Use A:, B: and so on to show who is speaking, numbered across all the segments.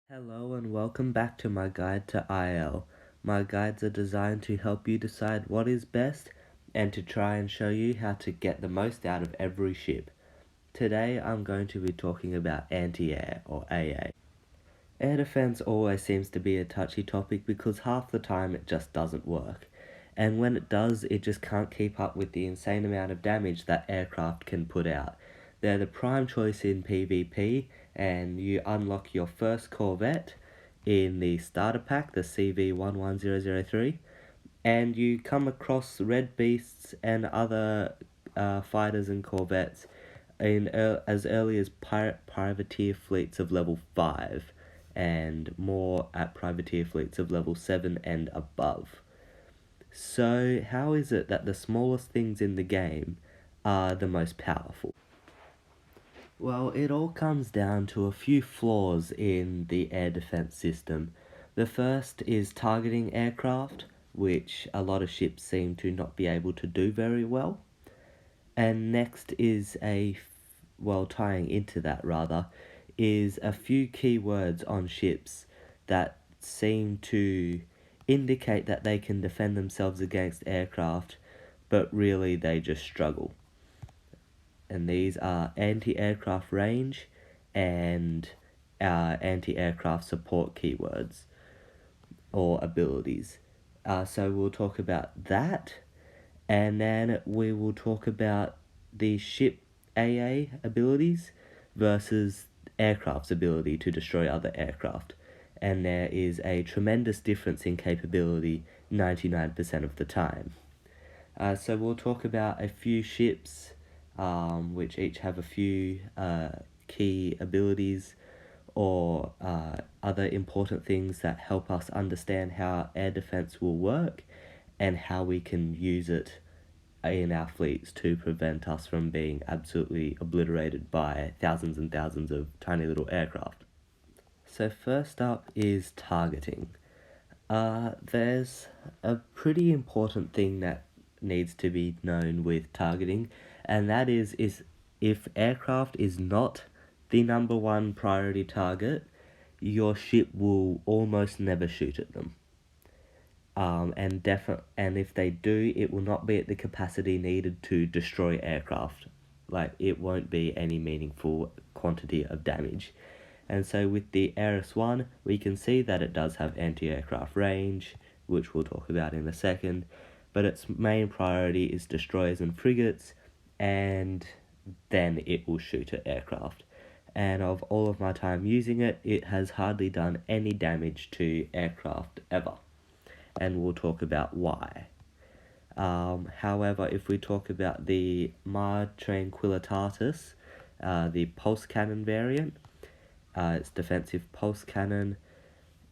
A: Hello and welcome back to my guide to IL. My guides are designed to help you decide what is best and to try and show you how to get the most out of every ship. Today I'm going to be talking about anti-air or AA. Air defense always seems to be a touchy topic because half the time it just doesn't work. And when it does, it just can't keep up with the insane amount of damage that aircraft can put out. They're the prime choice in PvP, and you unlock your first corvette in the starter pack, the CV11003, and you come across red beasts and other fighters and corvettes in as early as privateer fleets of level 5 and more at privateer fleets of level 7 and above. So how is it that the smallest things in the game are the most powerful? Well, it all comes down to a few flaws in the air defense system. The first is targeting aircraft, which a lot of ships seem to not be able to do very well. And next is tying into that rather, is a few keywords on ships that seem to indicate that they can defend themselves against aircraft, but really they just struggle. And these are anti-aircraft range and anti-aircraft support keywords or abilities. So we'll talk about that, and then we will talk about the ship AA abilities versus aircraft's ability to destroy other aircraft. And there is a tremendous difference in capability 99% of the time. So we'll talk about a few ships which each have a few key abilities or other important things that help us understand how air defense will work and how we can use it in our fleets to prevent us from being absolutely obliterated by thousands and thousands of tiny little aircraft. So first up is targeting. There's a pretty important thing that needs to be known with targeting, and that is if aircraft is not the number one priority target, your ship will almost never shoot at them. And if they do, it will not be at the capacity needed to destroy aircraft. Like, it won't be any meaningful quantity of damage. And so with the Ares 1, we can see that it does have anti-aircraft range, which we'll talk about in a second, but its main priority is destroyers and frigates, and then it will shoot at aircraft. And of all of my time using it, it has hardly done any damage to aircraft ever. And we'll talk about why. However, if we talk about the Mar Tranquillitatis, the pulse cannon variant, its defensive pulse cannon,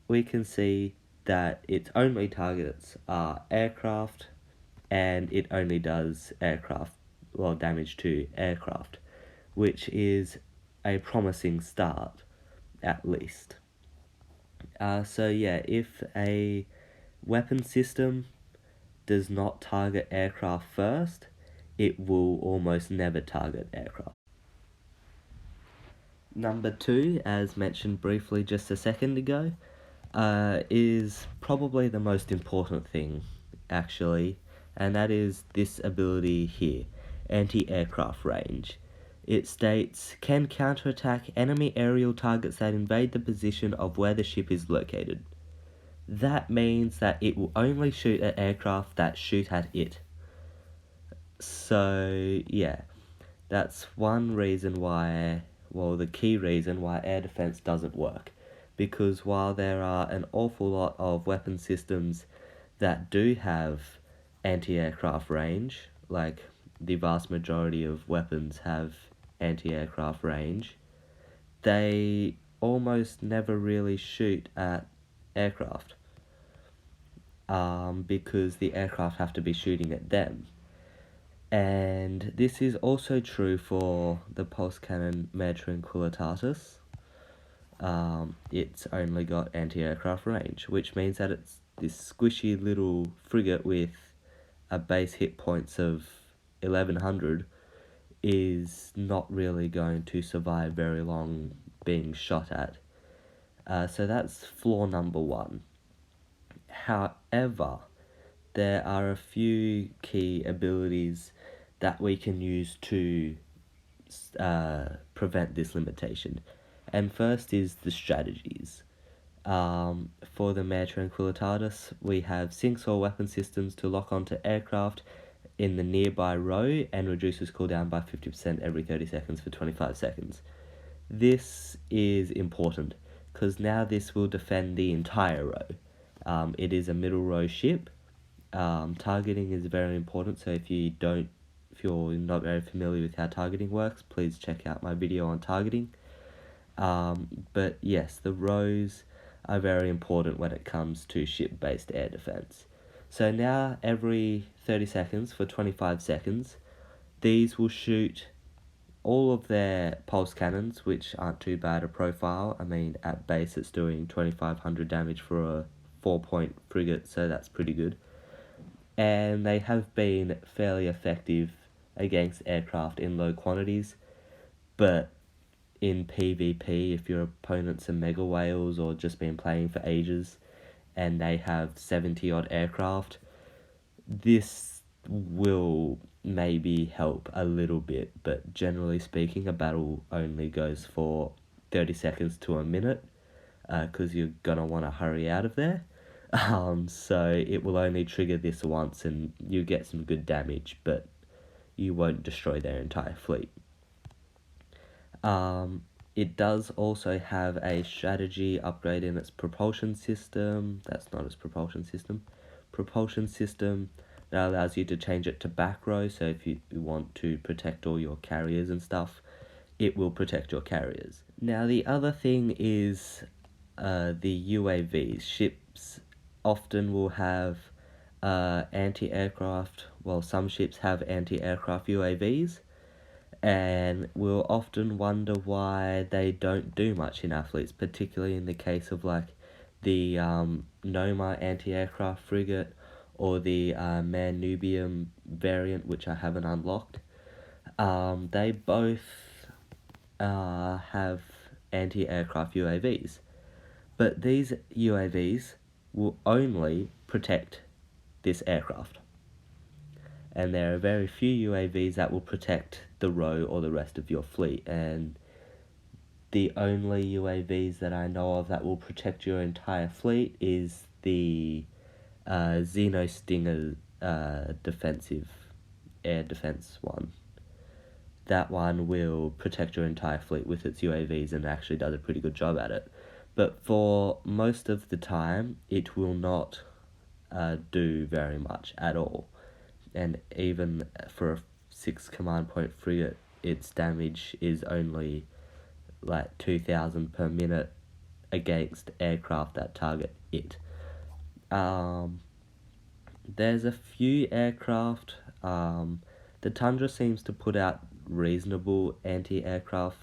A: we can see that its only targets are aircraft, and it only does damage to aircraft, which is a promising start, at least. If a weapon system does not target aircraft first, it will almost never target aircraft. Number 2, as mentioned briefly just a second ago, is probably the most important thing, actually, and that is this ability here, anti-aircraft range. It states, can counterattack enemy aerial targets that invade the position of where the ship is located. That means that it will only shoot at aircraft that shoot at it. So, yeah, that's one reason why, the key reason why air defense doesn't work. Because while there are an awful lot of weapon systems that do have anti-aircraft range, like the vast majority of weapons have anti-aircraft range, they almost never really shoot at aircraft. Because the aircraft have to be shooting at them. And this is also true for the pulse cannon Mar Tranquillitatis. It's only got anti-aircraft range, which means that it's this squishy little frigate with a base hit points of 1100 is not really going to survive very long being shot at. So that's flaw number one. However, there are a few key abilities that we can use to prevent this limitation. And first is the strategies. For the Mare Tranquillitatis, we have sinks all weapon systems to lock onto aircraft in the nearby row and reduces cooldown by 50% every 30 seconds for 25 seconds. This is important because now this will defend the entire row. It is a middle row ship. Targeting is very important, so if you're not very familiar with how targeting works, please check out my video on targeting. But yes, the rows are very important when it comes to ship-based air defense. So now every 30 seconds for 25 seconds, these will shoot all of their pulse cannons, which aren't too bad a profile. I mean, at base it's doing 2500 damage for a 4-point frigate, so that's pretty good. And they have been fairly effective against aircraft in low quantities, but in PvP, if your opponents are mega whales or just been playing for ages and they have 70 odd aircraft, this will maybe help a little bit, but generally speaking, a battle only goes for 30 seconds to a minute, because you're gonna want to hurry out of there. So it will only trigger this once and you get some good damage, but you won't destroy their entire fleet. It does also have a strategy upgrade in its propulsion system. That's not its propulsion system. Propulsion system that allows you to change it to back row, so if you want to protect all your carriers and stuff, it will protect your carriers. Now the other thing is the UAVs. Ships often will have anti-aircraft, well, some ships have anti-aircraft UAVs, and we'll often wonder why they don't do much in our fleets, particularly in the case of like the Noma anti-aircraft frigate or the Manubium variant, which I haven't unlocked. They both have anti-aircraft UAVs, but these UAVs will only protect this aircraft. And there are very few UAVs that will protect the row or the rest of your fleet, and the only UAVs that I know of that will protect your entire fleet is the Xeno Stinger defensive air defense one. That one will protect your entire fleet with its UAVs and actually does a pretty good job at it. But for most of the time, it will not do very much at all. And even for a 6 command point frigate, its damage is only like 2000 per minute against aircraft that target it. There's a few aircraft. The Tundra seems to put out reasonable anti-aircraft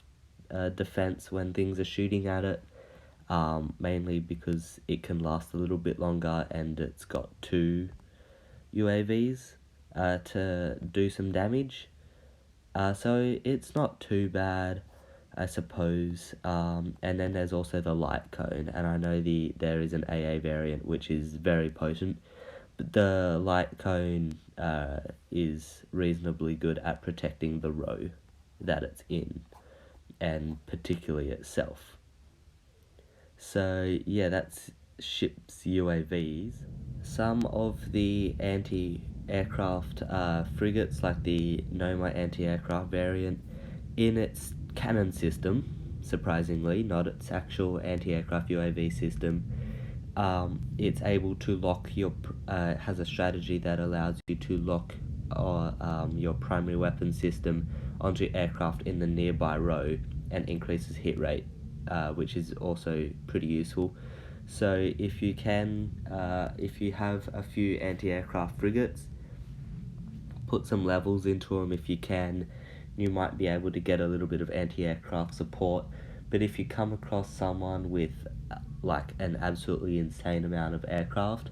A: defense when things are shooting at it, mainly because it can last a little bit longer and it's got 2 UAVs to do some damage. So it's not too bad, I suppose. And then there's also the light cone, and I know there is an AA variant which is very potent, but the light cone is reasonably good at protecting the row that it's in, and particularly itself. So yeah, that's ships' UAVs. Some of the anti-aircraft frigates, like the Noma anti-aircraft variant, in its cannon system, surprisingly, not its actual anti-aircraft UAV system, it's able to lock has a strategy that allows you to lock your primary weapon system onto aircraft in the nearby row and increases hit rate, which is also pretty useful. So if you have a few anti-aircraft frigates, put some levels into them if you can. You might be able to get a little bit of anti-aircraft support, but if you come across someone with like an absolutely insane amount of aircraft,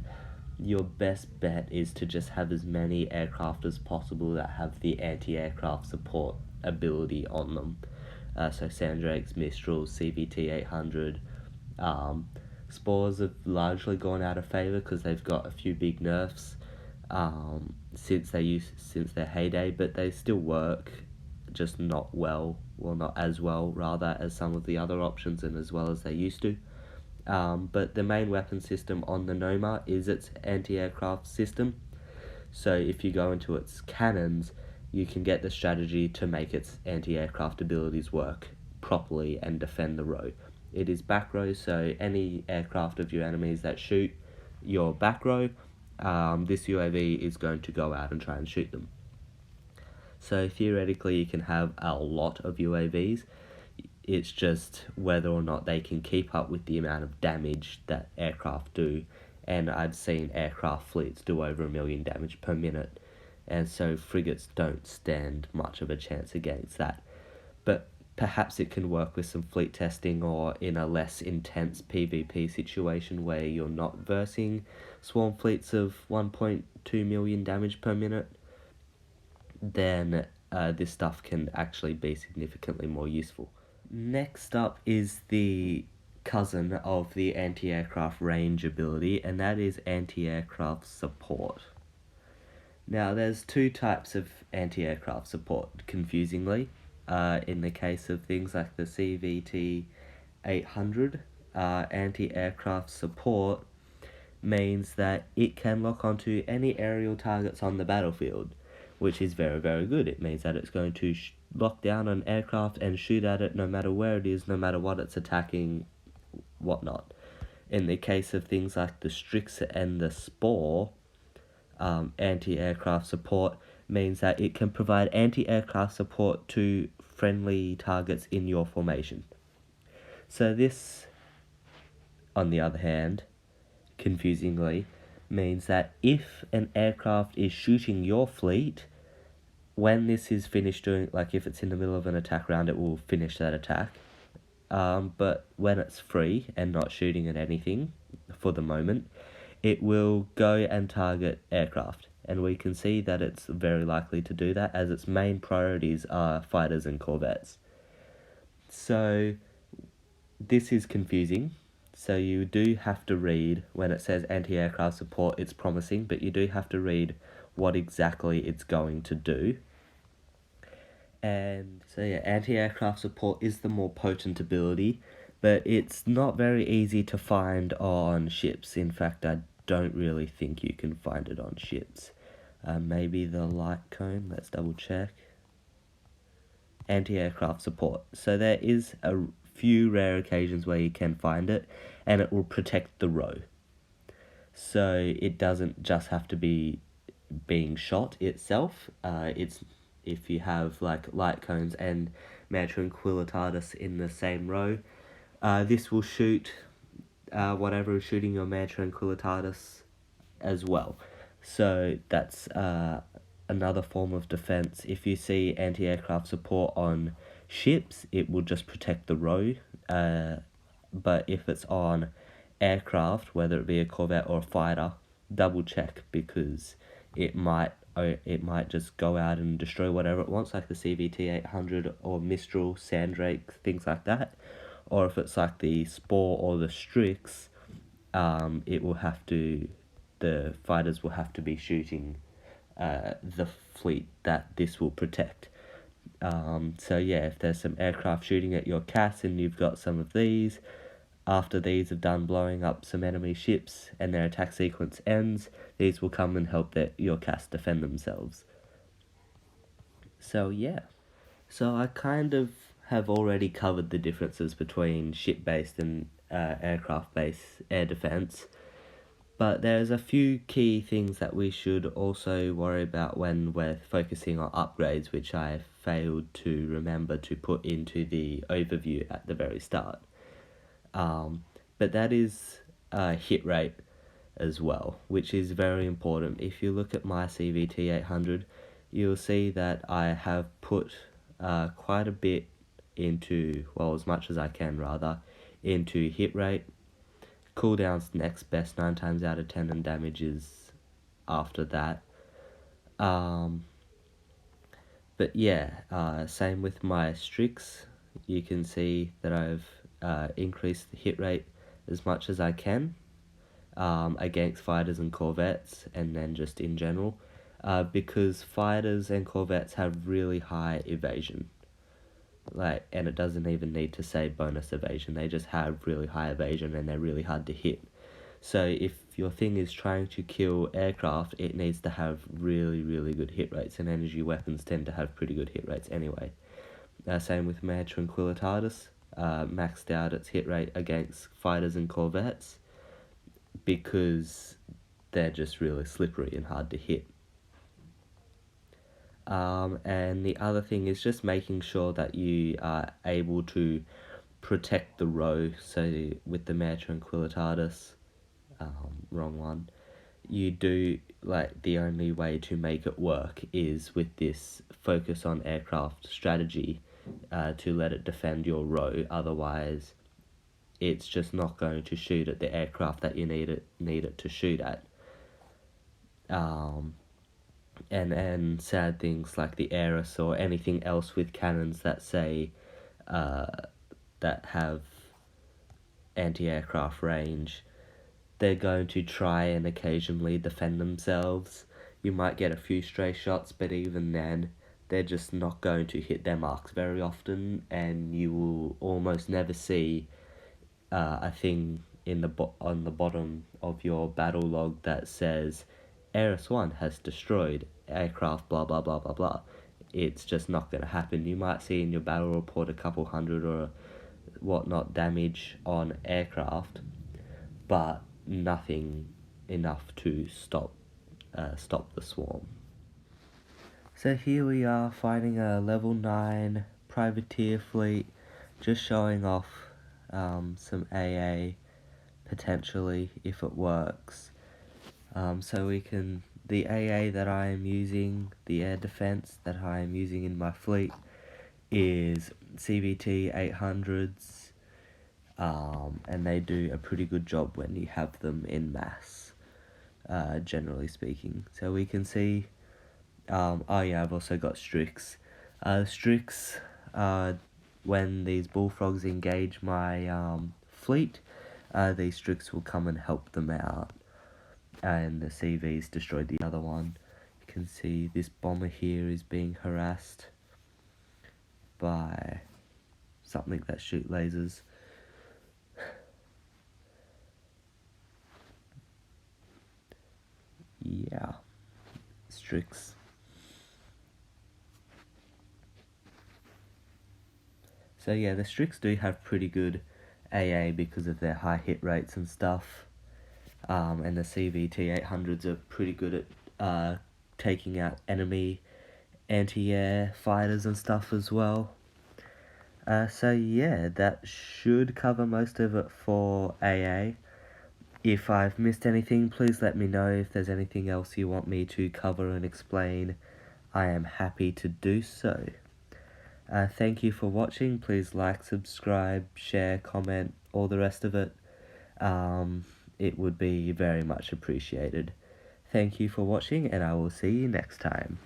A: your best bet is to just have as many aircraft as possible that have the anti-aircraft support ability on them. So Sandrakes, Mistrals, CVT 800, Spores have largely gone out of favor because they've got a few big nerfs since their heyday, but they still work, just not not as well rather as some of the other options and as well as they used to. But the main weapon system on the Noma is its anti-aircraft system. So if you go into its cannons, you can get the strategy to make its anti-aircraft abilities work properly and defend the row. It is back row, so any aircraft of your enemies that shoot your back row, this UAV is going to go out and try and shoot them. So theoretically you can have a lot of UAVs. It's just whether or not they can keep up with the amount of damage that aircraft do. And I've seen aircraft fleets do over 1 million damage per minute. And so frigates don't stand much of a chance against that. But perhaps it can work with some fleet testing or in a less intense PvP situation where you're not versing swarm fleets of 1.2 million damage per minute. Then this stuff can actually be significantly more useful. Next up is the cousin of the anti-aircraft range ability, and that is anti-aircraft support. Now, there's two types of anti-aircraft support, confusingly. In the case of things like the CVT 800, anti-aircraft support means that it can lock onto any aerial targets on the battlefield, which is very, very good. It means that it's going to lock down an aircraft and shoot at it no matter where it is, no matter what it's attacking, whatnot. In the case of things like the Strix and the Spore, anti-aircraft support means that it can provide anti-aircraft support to friendly targets in your formation. So this, on the other hand, confusingly, means that if an aircraft is shooting your fleet, when this is finished doing, like if it's in the middle of an attack round, it will finish that attack. But when it's free and not shooting at anything for the moment, it will go and target aircraft. And we can see that it's very likely to do that as its main priorities are fighters and corvettes. So this is confusing. So you do have to read, when it says anti-aircraft support, it's promising, but you do have to read what exactly it's going to do. And so yeah, anti-aircraft support is the more potent ability, but it's not very easy to find on ships. In fact, I don't really think you can find it on ships. Maybe the light cone, let's double check. Anti-aircraft support. So there is a few rare occasions where you can find it, and it will protect the row. So it doesn't just have to be being shot itself. It's if you have like light cones and Mare Tranquillitatis in the same row, this will shoot whatever is shooting your Mare Tranquillitatis as well. So that's another form of defense. If you see anti-aircraft support on ships, it will just protect the row. But if it's on aircraft, whether it be a corvette or a fighter, double check, because it might just go out and destroy whatever it wants, like the CVT 800 or Mistral, Sandrake, things like that. Or if it's like the Spore or the Strix, the fighters will have to be shooting the fleet that this will protect. So yeah, if there's some aircraft shooting at your CAS and you've got some of these, after these have done blowing up some enemy ships and their attack sequence ends, these will come and help your CAS defend themselves. So yeah. So I kind of have already covered the differences between ship-based and aircraft-based air defense, but there's a few key things that we should also worry about when we're focusing on upgrades, which I failed to remember to put into the overview at the very start. But that is hit rate as well, which is very important. If you look at my CVT 800, you'll see that I have put quite a bit into, well, as much as I can rather, into hit rate. Cooldown's next best 9 times out of 10, and damage is after that. But yeah, same with my Strix. You can see that I've increased the hit rate as much as I can against fighters and corvettes, and then just in general, because fighters and corvettes have really high evasion. And it doesn't even need to say bonus evasion, they just have really high evasion and they're really hard to hit. So if your thing is trying to kill aircraft, it needs to have really, really good hit rates, and energy weapons tend to have pretty good hit rates anyway. Same with Mare Tranquillitatis, maxed out its hit rate against fighters and corvettes because they're just really slippery and hard to hit. And the other thing is just making sure that you are able to protect the row. So with the Mare Tranquillitatis, wrong one, you do, the only way to make it work is with this focus on aircraft strategy, to let it defend your row. Otherwise, it's just not going to shoot at the aircraft that you need it to shoot at. And sad things like the Ares or anything else with cannons that say that have anti-aircraft range, they're going to try and occasionally defend themselves. You might get a few stray shots, but even then, they're just not going to hit their marks very often, and you will almost never see a thing on the bottom of your battle log that says Ares 1 has destroyed aircraft blah blah blah blah blah. It's just not going to happen. You might see in your battle report a couple hundred or whatnot damage on aircraft, but nothing enough to stop the swarm. So here we are fighting a level 9 privateer fleet, just showing off some AA potentially if it works. So the AA that I am using, the air defense that I am using in my fleet, is CVT 800s, and they do a pretty good job when you have them in mass, generally speaking. So we can see, I've also got Strix. Strix, when these bullfrogs engage my fleet, these Strix will come and help them out, and the CVs destroyed the other one. You can see this bomber here is being harassed by something that shoot lasers. Yeah, Strix. So yeah, the Strix do have pretty good AA because of their high hit rates and stuff. And the CVT 800s are pretty good at taking out enemy anti-air fighters and stuff as well. So yeah, that should cover most of it for AA. If I've missed anything, please let me know. If there's anything else you want me to cover and explain, I am happy to do so. Thank you for watching. Please like, subscribe, share, comment, all the rest of it. It would be very much appreciated. Thank you for watching, and I will see you next time.